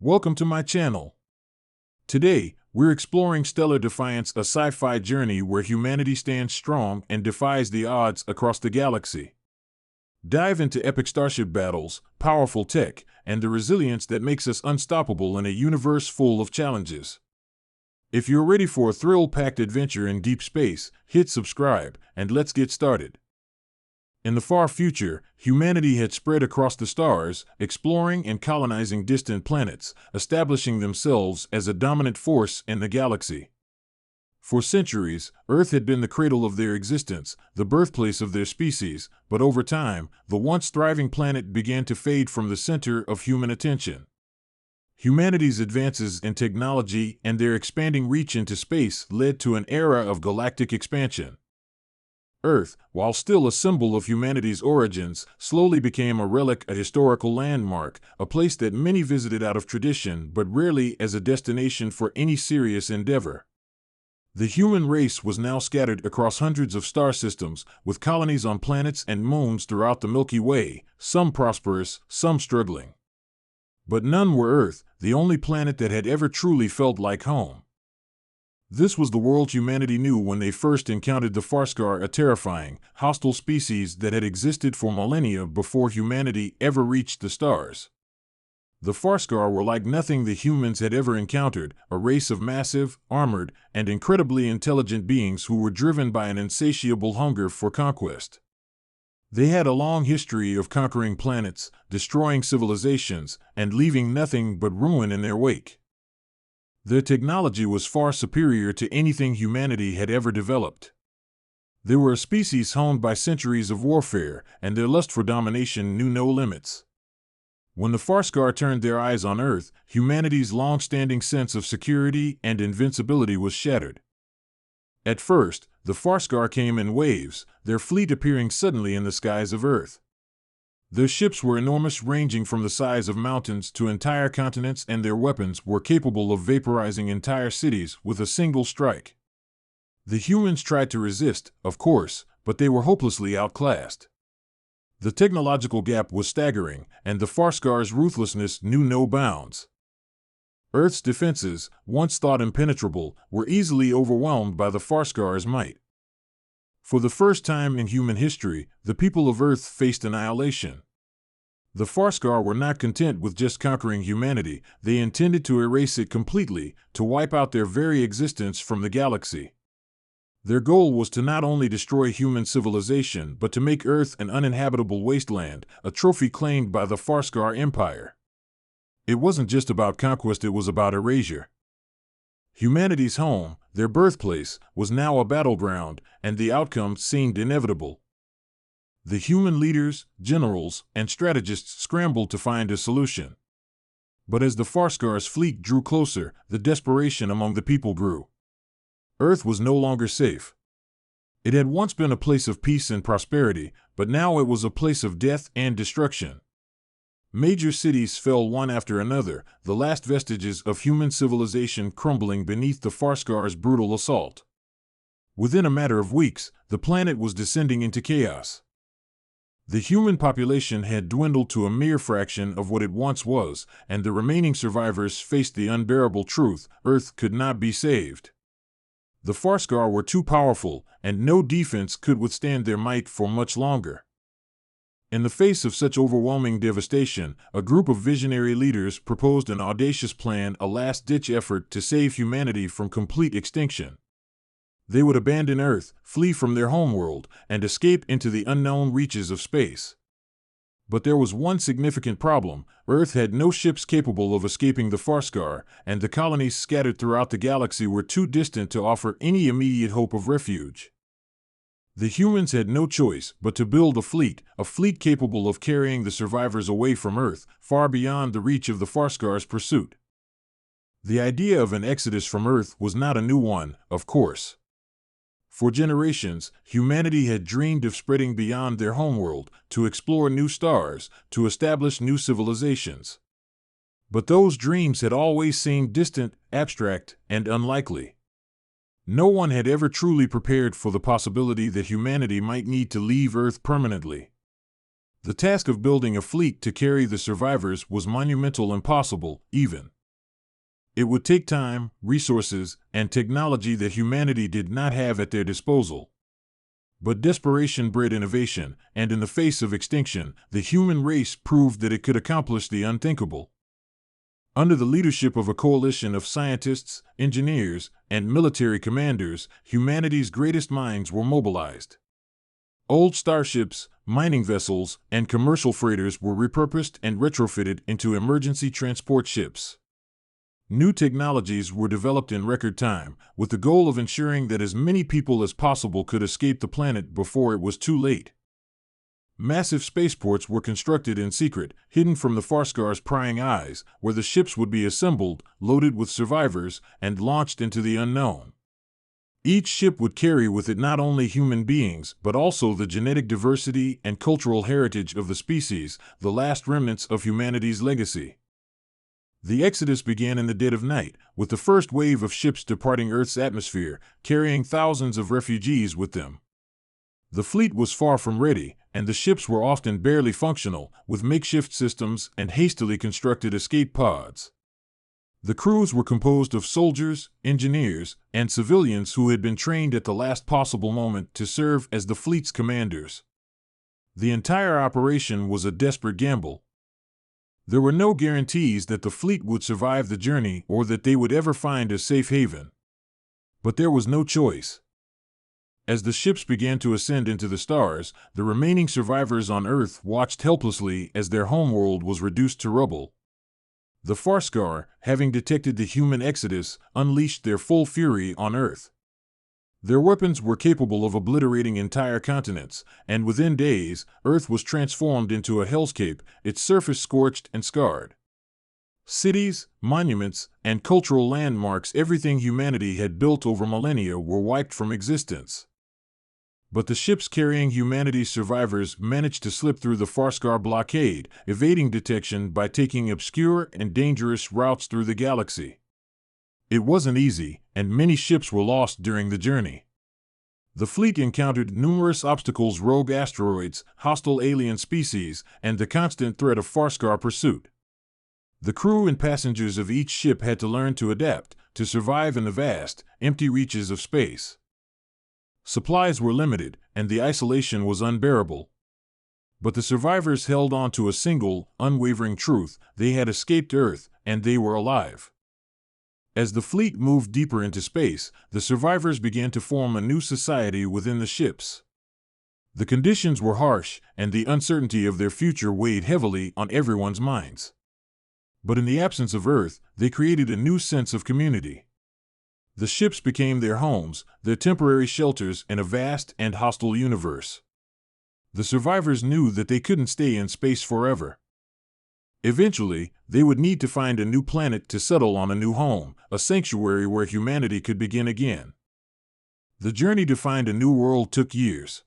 Welcome to my channel. Today, we're exploring Stellar Defiance, a sci-fi journey where humanity stands strong and defies the odds across the galaxy. Dive into epic starship battles, powerful tech, and the resilience that makes us unstoppable in a universe full of challenges. If you're ready for a thrill-packed adventure in deep space, hit subscribe, and let's get started. In the far future, humanity had spread across the stars, exploring and colonizing distant planets, establishing themselves as a dominant force in the galaxy. For centuries, Earth had been the cradle of their existence, the birthplace of their species, but over time, the once thriving planet began to fade from the center of human attention. Humanity's advances in technology and their expanding reach into space led to an era of galactic expansion. Earth, while still a symbol of humanity's origins, slowly became a relic, a historical landmark, a place that many visited out of tradition but rarely as a destination for any serious endeavor. The human race was now scattered across hundreds of star systems, with colonies on planets and moons throughout the Milky Way, some prosperous, some struggling. But none were Earth, the only planet that had ever truly felt like home. This was the world humanity knew when they first encountered the Farskar, a terrifying, hostile species that had existed for millennia before humanity ever reached the stars. The Farskar were like nothing the humans had ever encountered, a race of massive, armored, and incredibly intelligent beings who were driven by an insatiable hunger for conquest. They had a long history of conquering planets, destroying civilizations, and leaving nothing but ruin in their wake. Their technology was far superior to anything humanity had ever developed. They were a species honed by centuries of warfare, and their lust for domination knew no limits. When the Farskar turned their eyes on Earth, humanity's long-standing sense of security and invincibility was shattered. At first, the Farskar came in waves, their fleet appearing suddenly in the skies of Earth. Their ships were enormous, ranging from the size of mountains to entire continents, and their weapons were capable of vaporizing entire cities with a single strike. The humans tried to resist, of course, but they were hopelessly outclassed. The technological gap was staggering, and the Farskar's ruthlessness knew no bounds. Earth's defenses, once thought impenetrable, were easily overwhelmed by the Farskar's might. For the first time in human history, the people of Earth faced annihilation. The Farskar were not content with just conquering humanity, they intended to erase it completely, to wipe out their very existence from the galaxy. Their goal was to not only destroy human civilization but to make Earth an uninhabitable wasteland, a trophy claimed by the Farskar Empire. It wasn't just about conquest, it was about erasure. Humanity's home, their birthplace, was now a battleground, and the outcome seemed inevitable. The human leaders, generals, and strategists scrambled to find a solution. But as the Farskar's fleet drew closer, the desperation among the people grew. Earth was no longer safe. It had once been a place of peace and prosperity, but now it was a place of death and destruction. Major cities fell one after another, the last vestiges of human civilization crumbling beneath the Farskar's brutal assault. Within a matter of weeks, the planet was descending into chaos. The human population had dwindled to a mere fraction of what it once was, and the remaining survivors faced the unbearable truth: Earth could not be saved. The Farskar were too powerful, and no defense could withstand their might for much longer. In the face of such overwhelming devastation, a group of visionary leaders proposed an audacious plan, a last-ditch effort to save humanity from complete extinction. They would abandon Earth, flee from their homeworld, and escape into the unknown reaches of space. But there was one significant problem: Earth had no ships capable of escaping the Farskar, and the colonies scattered throughout the galaxy were too distant to offer any immediate hope of refuge. The humans had no choice but to build a fleet capable of carrying the survivors away from Earth, far beyond the reach of the Farskar's pursuit. The idea of an exodus from Earth was not a new one, of course. For generations, humanity had dreamed of spreading beyond their homeworld, to explore new stars, to establish new civilizations. But those dreams had always seemed distant, abstract, and unlikely. No one had ever truly prepared for the possibility that humanity might need to leave Earth permanently. The task of building a fleet to carry the survivors was monumental, impossible, even. It would take time, resources, and technology that humanity did not have at their disposal. But desperation bred innovation, and in the face of extinction, the human race proved that it could accomplish the unthinkable. Under the leadership of a coalition of scientists, engineers, and military commanders, humanity's greatest minds were mobilized. Old starships, mining vessels, and commercial freighters were repurposed and retrofitted into emergency transport ships. New technologies were developed in record time, with the goal of ensuring that as many people as possible could escape the planet before it was too late. Massive spaceports were constructed in secret, hidden from the Farscar's prying eyes, where the ships would be assembled, loaded with survivors, and launched into the unknown. Each ship would carry with it not only human beings, but also the genetic diversity and cultural heritage of the species, the last remnants of humanity's legacy. The exodus began in the dead of night, with the first wave of ships departing Earth's atmosphere, carrying thousands of refugees with them. The fleet was far from ready, and the ships were often barely functional, with makeshift systems and hastily constructed escape pods. The crews were composed of soldiers, engineers, and civilians who had been trained at the last possible moment to serve as the fleet's commanders. The entire operation was a desperate gamble. There were no guarantees that the fleet would survive the journey or that they would ever find a safe haven. But there was no choice. As the ships began to ascend into the stars, the remaining survivors on Earth watched helplessly as their homeworld was reduced to rubble. The Farscar, having detected the human exodus, unleashed their full fury on Earth. Their weapons were capable of obliterating entire continents, and within days, Earth was transformed into a hellscape, its surface scorched and scarred. Cities, monuments, and cultural landmarks, everything humanity had built over millennia, were wiped from existence. But the ships carrying humanity's survivors managed to slip through the Farscar blockade, evading detection by taking obscure and dangerous routes through the galaxy. It wasn't easy, and many ships were lost during the journey. The fleet encountered numerous obstacles: rogue asteroids, hostile alien species, and the constant threat of Farscar pursuit. The crew and passengers of each ship had to learn to adapt, to survive in the vast, empty reaches of space. Supplies were limited, and the isolation was unbearable. But the survivors held on to a single, unwavering truth: they had escaped Earth, and they were alive. As the fleet moved deeper into space, the survivors began to form a new society within the ships. The conditions were harsh, and the uncertainty of their future weighed heavily on everyone's minds. But in the absence of Earth, they created a new sense of community. The ships became their homes, their temporary shelters in a vast and hostile universe. The survivors knew that they couldn't stay in space forever. Eventually, they would need to find a new planet to settle on, a new home, a sanctuary where humanity could begin again. The journey to find a new world took years.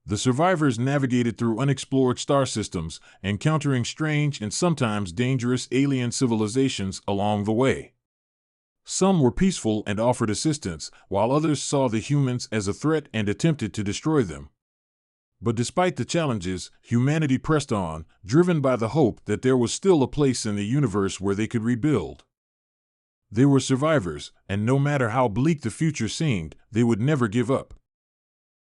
The survivors navigated through unexplored star systems, encountering strange and sometimes dangerous alien civilizations along the way. Some were peaceful and offered assistance, while others saw the humans as a threat and attempted to destroy them. But despite the challenges, humanity pressed on, driven by the hope that there was still a place in the universe where they could rebuild. They were survivors, and no matter how bleak the future seemed, they would never give up.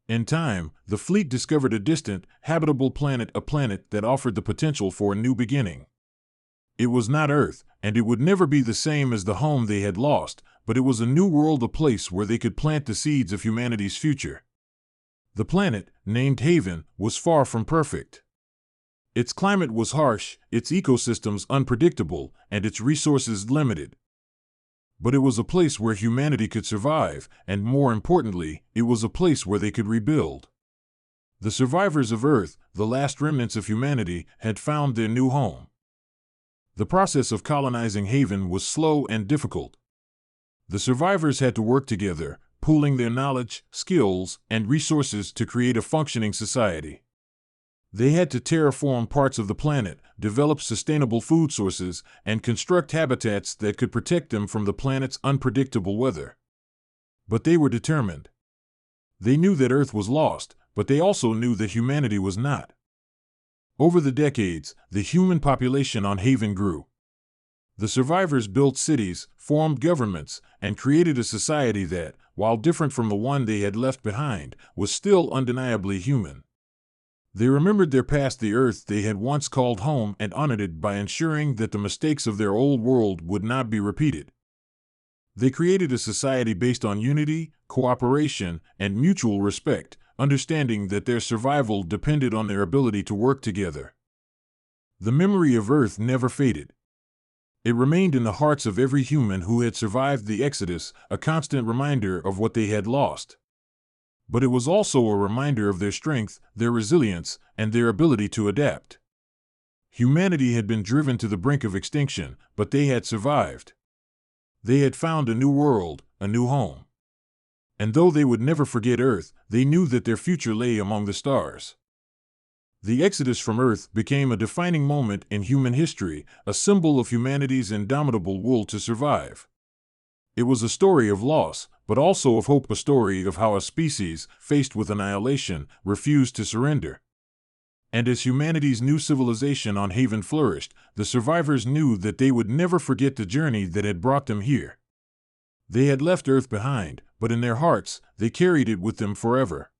In time, the fleet discovered a distant, habitable planet, a planet that offered the potential for a new beginning. It was not Earth, and it would never be the same as the home they had lost, but it was a new world, a place where they could plant the seeds of humanity's future. The planet, named Haven, was far from perfect. Its climate was harsh, its ecosystems unpredictable, and its resources limited. But it was a place where humanity could survive, and more importantly, it was a place where they could rebuild. The survivors of Earth, the last remnants of humanity, had found their new home. The process of colonizing Haven was slow and difficult. The survivors had to work together, pooling their knowledge, skills, and resources to create a functioning society. They had to terraform parts of the planet, develop sustainable food sources, and construct habitats that could protect them from the planet's unpredictable weather. But they were determined. They knew that Earth was lost, but they also knew that humanity was not. Over the decades, the human population on Haven grew. The survivors built cities, formed governments, and created a society that, while different from the one they had left behind, was still undeniably human. They remembered their past, the Earth they had once called home, and honored it by ensuring that the mistakes of their old world would not be repeated. They created a society based on unity, cooperation, and mutual respect, understanding that their survival depended on their ability to work together. The memory of Earth never faded. It remained in the hearts of every human who had survived the Exodus, a constant reminder of what they had lost. But it was also a reminder of their strength, their resilience, and their ability to adapt. Humanity had been driven to the brink of extinction, but they had survived. They had found a new world, a new home. And though they would never forget Earth, they knew that their future lay among the stars. The exodus from Earth became a defining moment in human history, a symbol of humanity's indomitable will to survive. It was a story of loss, but also of hope, a story of how a species, faced with annihilation, refused to surrender. And as humanity's new civilization on Haven flourished, the survivors knew that they would never forget the journey that had brought them here. They had left Earth behind, but in their hearts, they carried it with them forever.